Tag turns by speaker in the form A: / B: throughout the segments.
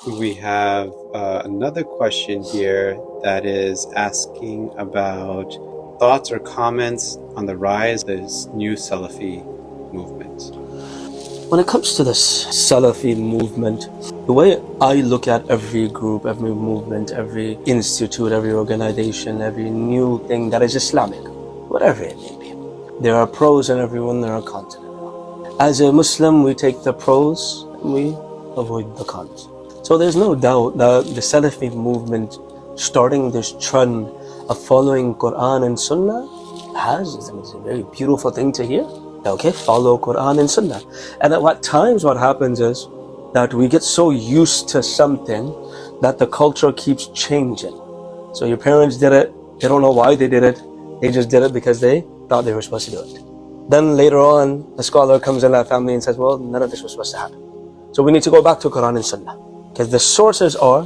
A: We have another question here that is asking about thoughts or comments on the rise of this new Salafi movement.
B: When it comes to this Salafi movement, the way I look at every group, every movement, every institute, every organization, every new thing that is Islamic, whatever it may be, there are pros in everyone, there are cons in everyone. As a Muslim, we take the pros and we avoid the cons. So there's no doubt that the Salafi movement starting this trend of following Quran and Sunnah it's a very beautiful thing to hear. Okay, follow Quran and Sunnah. And at times what happens is that we get so used to something that the culture keeps changing. So your parents did it, they don't know why they did it, they just did it because they thought they were supposed to do it. Then later on, a scholar comes in that family and says, well, none of this was supposed to happen. So we need to go back to Quran and Sunnah, because the sources are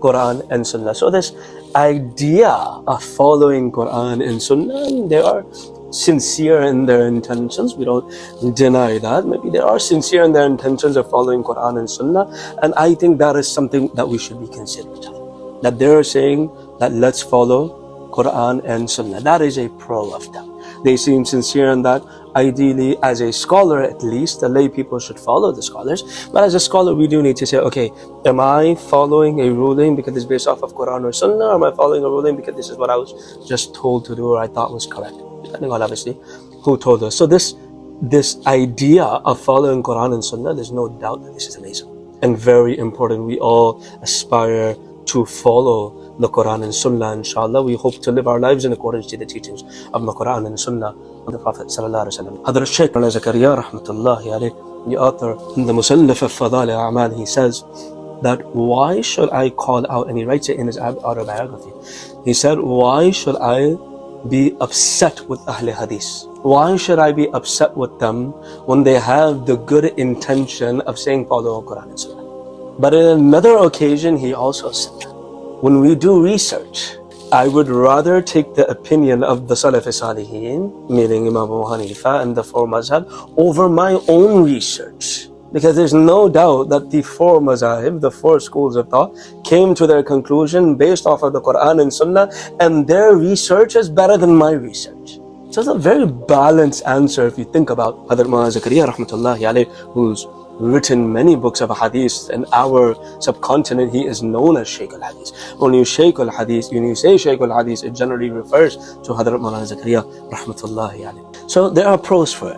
B: Quran and Sunnah. So this idea of following Quran and Sunnah, they are sincere in their intentions. We don't deny that. Maybe they are sincere in their intentions of following Quran and Sunnah. And I think that is something that we should be considerate of. That they're saying that let's follow Quran and Sunnah. That is a pro of them. They seem sincere in that. Ideally, as a scholar at least, the lay people should follow the scholars. But as a scholar, we do need to say, okay, am I following a ruling because it's based off of Quran or Sunnah? Or am I following a ruling because this is what I was just told to do or I thought was correct? Depending on obviously who told us. So this idea of following Quran and Sunnah, there's no doubt that this is amazing and very important. We all aspire to follow the Quran and Sunnah, inshallah. We hope to live our lives in accordance to the teachings of the Quran and Sunnah of the Prophet sallallahu alaihi wasallam. Hadrat Shaykh Zakaria rahmatullahi alayhi, the author in the Musannaf of Fadal A'mal, he says that why should I call out, and he writes it in his autobiography, he said, why should I be upset with Ahl Hadith? Why should I be upset with them when they have the good intention of saying follow Quran and Sunnah? But in another occasion, he also said that when we do research, I would rather take the opinion of the Salafi Salihin, meaning Imam Abu Hanifa and the four mazhab, over my own research. Because there's no doubt that the four mazahib, the four schools of thought, came to their conclusion based off of the Quran and Sunnah, and their research is better than my research. So it's a very balanced answer if you think about Hadrat Maulana Zakaria rahmatullahi alayhi, who's written many books of hadith. In our subcontinent, he is known as Shaykh al-Hadith. When you say Shaykh al-Hadith, it generally refers to Hadrat Maulana Zakaria rahmatullahi alayhi. So there are pros for it.